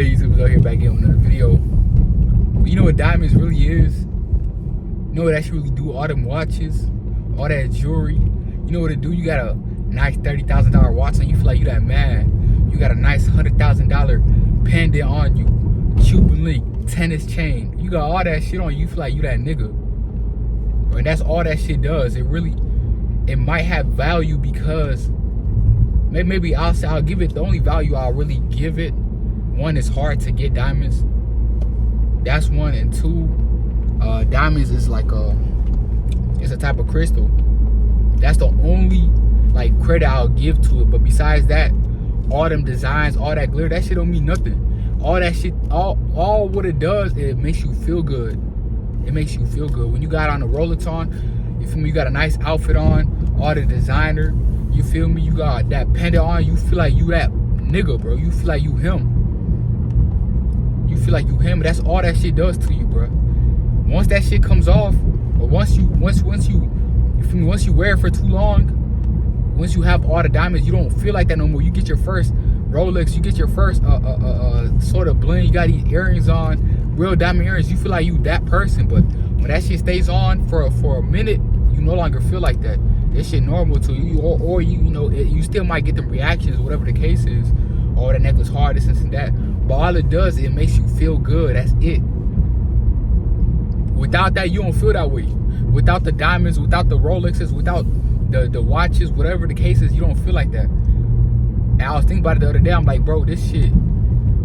What up, YouTubers? Out here back in with another video. You know what diamonds really is? You know what actually really do? All them watches, all that jewelry. You know what it do? You got a nice $30,000 watch and you feel like you that man. You got a nice $100,000 pendant on you, Cuban link, tennis chain. You got all that shit on you feel like you that nigga. And that's all that shit does. It might have value because maybe I'll give it the only value I'll really give it. One, it's hard to get diamonds. That's one, and two, diamonds is like it's a type of crystal. That's the only like credit I'll give to it. But besides that, all them designs, all that glitter, that shit don't mean nothing. All that shit, all what it does, it makes you feel good. It makes you feel good. When you got on a Rolex on, you feel me? You got a nice outfit on, all the designer, you feel me? You got that pendant on, you feel like you that nigga, bro. You feel like you him. You feel like you him. That's all that shit does to you, bro. Once that shit comes off, or once you feel me? Once you wear it for too long, once you have all the diamonds, you don't feel like that no more. You get your first Rolex, you get your first sort of bling. You got these earrings on, real diamond earrings. You feel like you that person, but when that shit stays on for a minute, you no longer feel like that. This shit normal to you, or you know, you still might get them reactions, whatever the case is. Oh, that necklace hard, this and that. But all it does, it makes you feel good. That's it. Without that, you don't feel that way. Without the diamonds, without the Rolexes, without the watches, whatever the case is, you don't feel like that. And I was thinking about it the other day. I'm like, bro, this shit,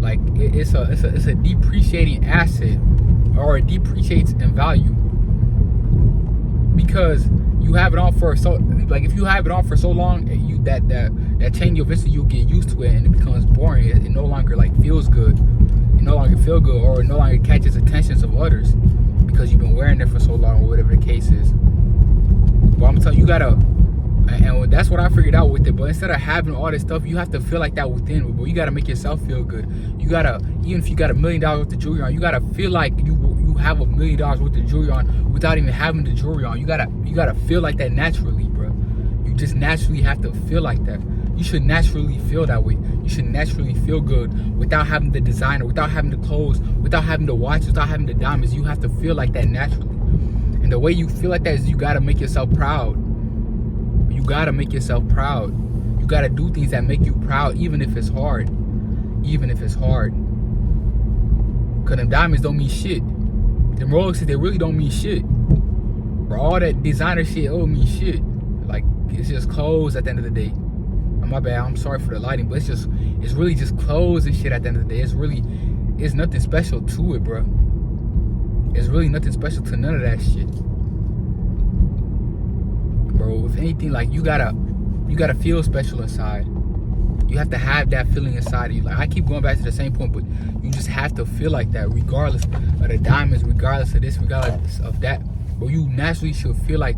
like, it's a depreciating asset, or it depreciates in value because you have it on for if you have it on for so long, that change eventually you'll get used to it and it becomes boring. It no longer like feels good. It no longer feel good, or it no longer catches attentions of others because you've been wearing it for so long, or whatever the case is. But I'm telling you, and that's what I figured out with it. But instead of having all this stuff, you have to feel like that within. But you gotta make yourself feel good. You gotta, even if you got $1 million worth of jewelry on, you gotta feel like you have $1 million worth of jewelry on without even having the jewelry on. You gotta feel like that naturally, bro. You just naturally have to feel like that. You should naturally feel that way. You should naturally feel good without having the designer, without having the clothes, without having the watches, without having the diamonds. You have to feel like that naturally. And the way you feel like that is you gotta make yourself proud. You gotta make yourself proud. You gotta do things that make you proud, even if it's hard. Even if it's hard. Cause them diamonds don't mean shit. Them Rolexes, they really don't mean shit. Bro, all that designer shit don't mean shit. Like, it's just clothes at the end of the day. My bad, I'm sorry for the lighting, but it's really just clothes and shit at the end of the day. It's nothing special to it, bro. It's really nothing special to none of that shit. Bro, if anything, like, you gotta feel special inside. You have to have that feeling inside of you. Like, I keep going back to the same point, but you just have to feel like that, regardless of the diamonds, regardless of this, regardless of that. But you naturally should feel like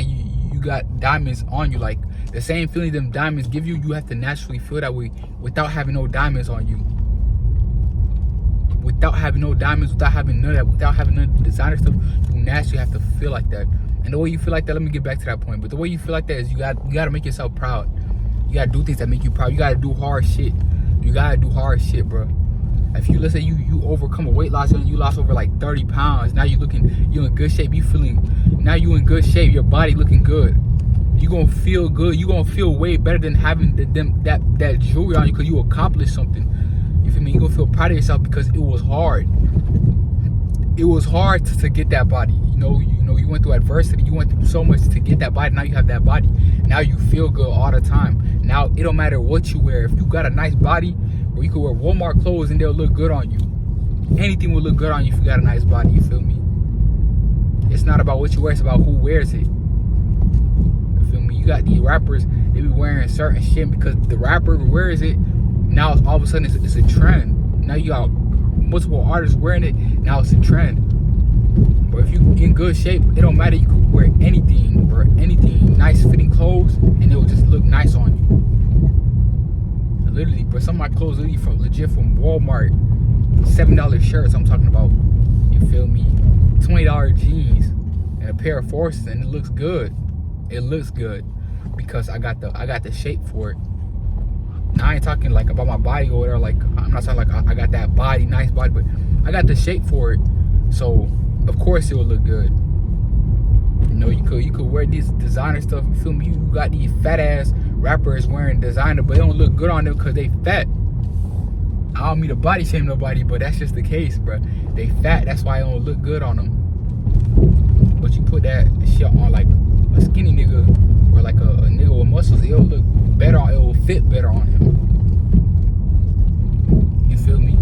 you got diamonds on you. Like, the same feeling them diamonds give you, you have to naturally feel that way without having no diamonds on you. Without having no diamonds, without having none of that, without having none of the designer stuff, you naturally have to feel like that. And the way you feel like that, let me get back to that point, but the way you feel like that is you gotta make yourself proud. You gotta do things that make you proud. You gotta do hard shit. You gotta do hard shit, bro. If you, let's say you overcome a weight loss and you lost over like 30 pounds, now you in good shape, now you in good shape, your body looking good. You gonna feel good. You gonna feel way better than having that jewelry on you because you accomplished something. You feel me? You gonna feel proud of yourself because it was hard. It was hard to get that body. You went through adversity. You went through so much to get that body. Now you have that body. Now you feel good all the time. Now it don't matter what you wear. If you got a nice body, or you could wear Walmart clothes and they'll look good on you. Anything will look good on you if you got a nice body. You feel me? It's not about what you wear. It's about who wears it. You feel me? You got these rappers. They be wearing certain shit because the rapper wears it. Now all of a sudden it's a trend. Now you got multiple artists wearing it. Now it's a trend. But if you in good shape, it don't matter. You can wear anything, bro. Anything. Nice fitting clothes, and it will just look nice on you. Literally, bro. Some of my clothes legit from Walmart. $7 shirts I'm talking about. You feel me? $20 jeans and a pair of forces, and it looks good. It looks good because I got the shape for it. Now I ain't talking like about my body or whatever. Like I'm not talking like I got that body, nice body, but I got the shape for it. So of course it will look good. You know, you could wear these designer stuff. You feel me? You got these fat ass rappers wearing designer, but it don't look good on them because they fat. I don't mean to body shame nobody, but that's just the case, bro. They fat, that's why it don't look good on them. But you put that shit on like a skinny nigga or like a nigga with muscles, it'll look better on, it'll fit better on him. You feel me?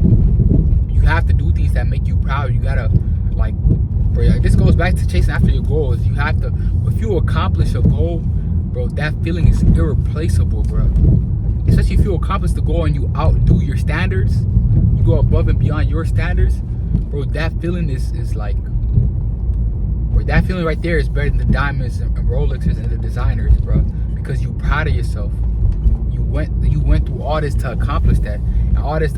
You have to do things that make you proud. You gotta, like, bro, this goes back to chasing after your goals. You have to, if you accomplish a goal, bro, that feeling is irreplaceable, bro. Especially if you accomplish the goal and you outdo your standards, you go above and beyond your standards, bro, that feeling is like, bro, that feeling right there is better than the diamonds and Rolexes and the designers, bro, because you proud of yourself. You went through all this to accomplish that. And all this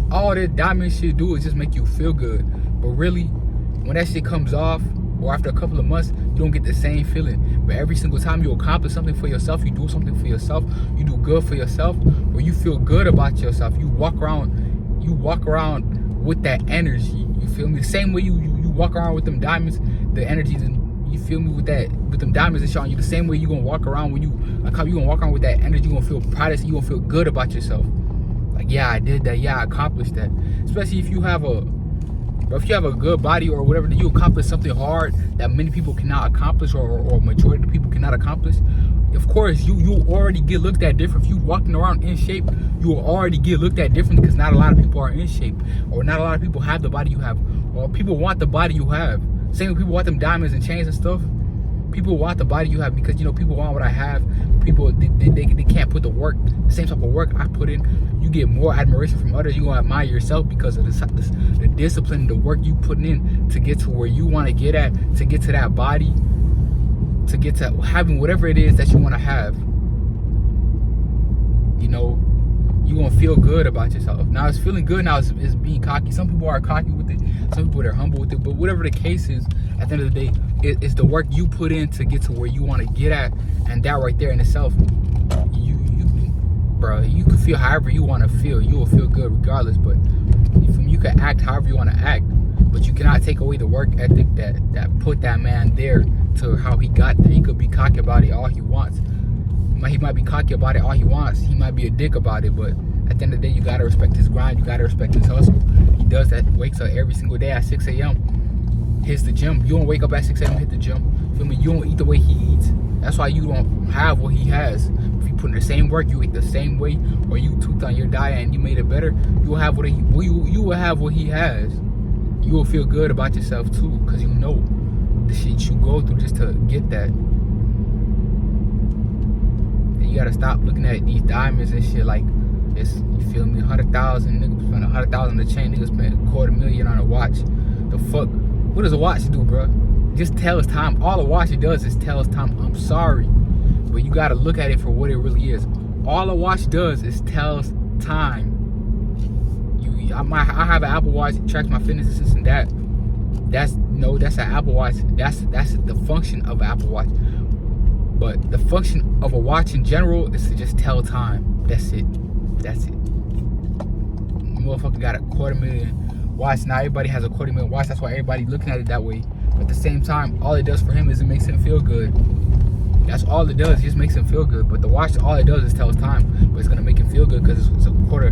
diamond shit do is just make you feel good. But really, when that shit comes off, or after a couple of months, you don't get the same feeling. But every single time you accomplish something for yourself, you do something for yourself, you do good for yourself, or you feel good about yourself, you walk around with that energy. You feel me? The same way you walk around with them diamonds, the energy, you feel me, with them diamonds and shit on you, the same way you gonna walk around when you gonna walk around with that energy. You gonna feel proud of yourself, you gonna feel good about yourself. Like, yeah, I did that, yeah, I accomplished that. Especially if you have a good body or whatever, that you accomplish something hard that many people cannot accomplish, or majority of people cannot accomplish. Of course, you already get looked at different. If you walking around in shape, you will already get looked at different because not a lot of people are in shape, or not a lot of people have the body you have, or people want the body you have. Same with people want them diamonds and chains and stuff. People want the body you have because, you know, people want what I have. People, they can't put the work, the same type of work I put in. You get more admiration from others. You gonna admire yourself because of the discipline, the work you putting in to get to where you want to get at, to get to that body, to get to having whatever it is that you want to have. You know, you gonna feel good about yourself. Now it's feeling good. Now it's being cocky. Some people are cocky with it. Some people are humble with it. But whatever the case is, at the end of the day, it's the work you put in to get to where you want to get at, and that right there in itself, bro, you can feel however you want to feel. You will feel good regardless. But you can act however you want to act, but you cannot take away the work ethic that put that man there to how he got there. He could be cocky about it all he wants. He might be cocky about it all he wants. He might be a dick about it, but at the end of the day, you gotta respect his grind. You gotta respect his hustle. He does that. Wakes up every single day at 6 a.m. Hits the gym. You don't wake up at 6 a.m. and hit the gym. Feel me? You don't eat the way he eats. That's why you don't have what he has. If you put in the same work, you eat the same way, or you tweaked on your diet and you made it better, you will have you will have what he has. You will feel good about yourself too, because you know the shit you go through just to get that. And you gotta stop looking at these diamonds and shit like it's, you feel me, 100,000, niggas spend 100,000 on the chain, niggas spend $250,000 on a watch. The fuck? What does a watch do, bro? Just tells time. All a watch does is tells time. I'm sorry, but you gotta look at it for what it really is. All a watch does is tells time. I have an Apple Watch, it tracks my fitness, this and that. That's an Apple Watch. That's the function of an Apple Watch. But the function of a watch in general is to just tell time. That's it. Motherfucker got a $250,000 watch. Now everybody has a $250,000 watch. That's why everybody looking at it that way. But at the same time, all it does for him is it makes him feel good. That's all it does. It just makes him feel good. But the watch, all it does is tells time. But it's gonna make him feel good because it's a quarter,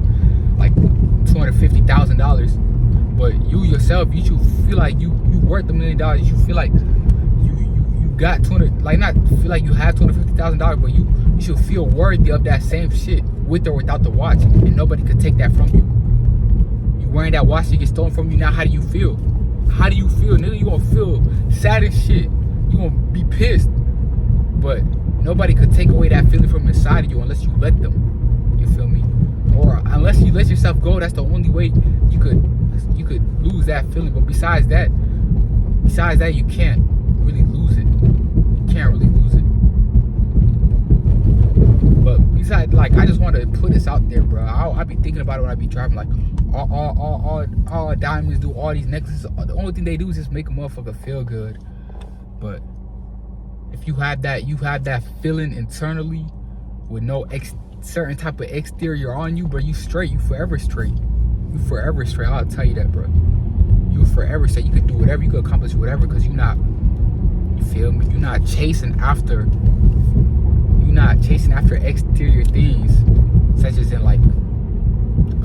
like $250,000. But you yourself, you should feel like you worth $1 million. You feel like you got 200, like not feel like you have $250,000, but you should feel worthy of that same shit with or without the watch, and nobody could take that from you. You wearing that watch to get stolen from you. Now how do you feel? How do you feel, nigga? You gonna feel sad as shit. You gonna be pissed. But nobody could take away that feeling from inside of you unless you let them. You feel me? Or unless you let yourself go, that's the only way you could lose that feeling. But besides that, you can't really lose it. You can't really lose it. But besides, like, I just want to put this out there, bro. I be thinking about it when I be driving. Like, all diamonds do all these necklaces. The only thing they do is just make a motherfucker feel good. But if you have that feeling internally with no certain type of exterior on you, bro, you straight. You forever straight. You forever straight. I'll tell you that, bro. You forever straight. You could do whatever. You could accomplish whatever, because you're not. You feel me? You're not chasing after. You're not chasing after exterior things, such as in like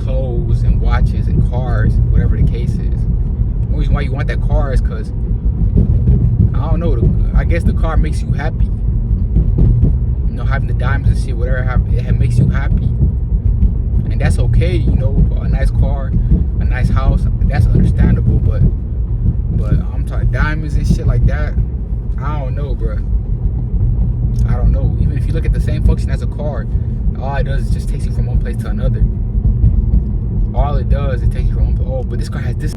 clothes and watches and cars, whatever the case is. The reason why you want that car is because, I don't know, I guess the car makes you happy. You know, having the diamonds and shit, whatever, it makes you happy. And that's okay, you know, a nice car, a nice house, that's understandable, but I'm talking diamonds and shit like that, I don't know, bro. I don't know. Even if you look at the same function as a car, all it does is just takes you from one place to another. All it does is take you from one place. Oh, but this car has this.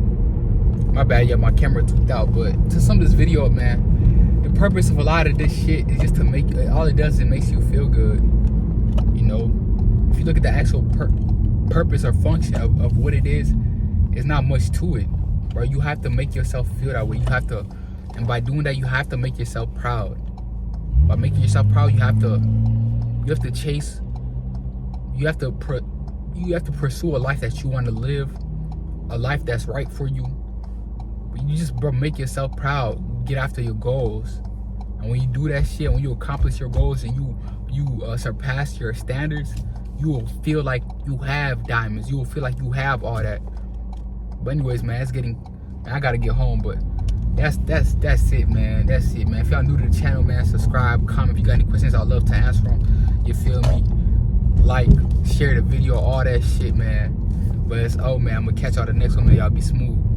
My bad, yeah, my camera tweaked out. But to sum this video up, man, the purpose of a lot of this shit is just to make, all it does is it makes you feel good. You know, if you look at the actual purpose or function of what it is, it's not much to it, bro. You have to make yourself feel that way. You have to, and by doing that, you have to make yourself proud. By making yourself proud, you have to chase, you have to pursue a life that you want to live, a life that's right for you. You just, bro, make yourself proud. Get after your goals, and when you do that shit, when you accomplish your goals and you surpass your standards, you will feel like you have diamonds. You will feel like you have all that. But anyways, man, I gotta get home, but that's it, man. That's it, man. If y'all new to the channel, man, subscribe, comment. If you got any questions, I'd love to answer them. You feel me? Like, share the video, all that shit, man. But it's, oh man, I'm gonna catch y'all the next one, man. Y'all be smooth.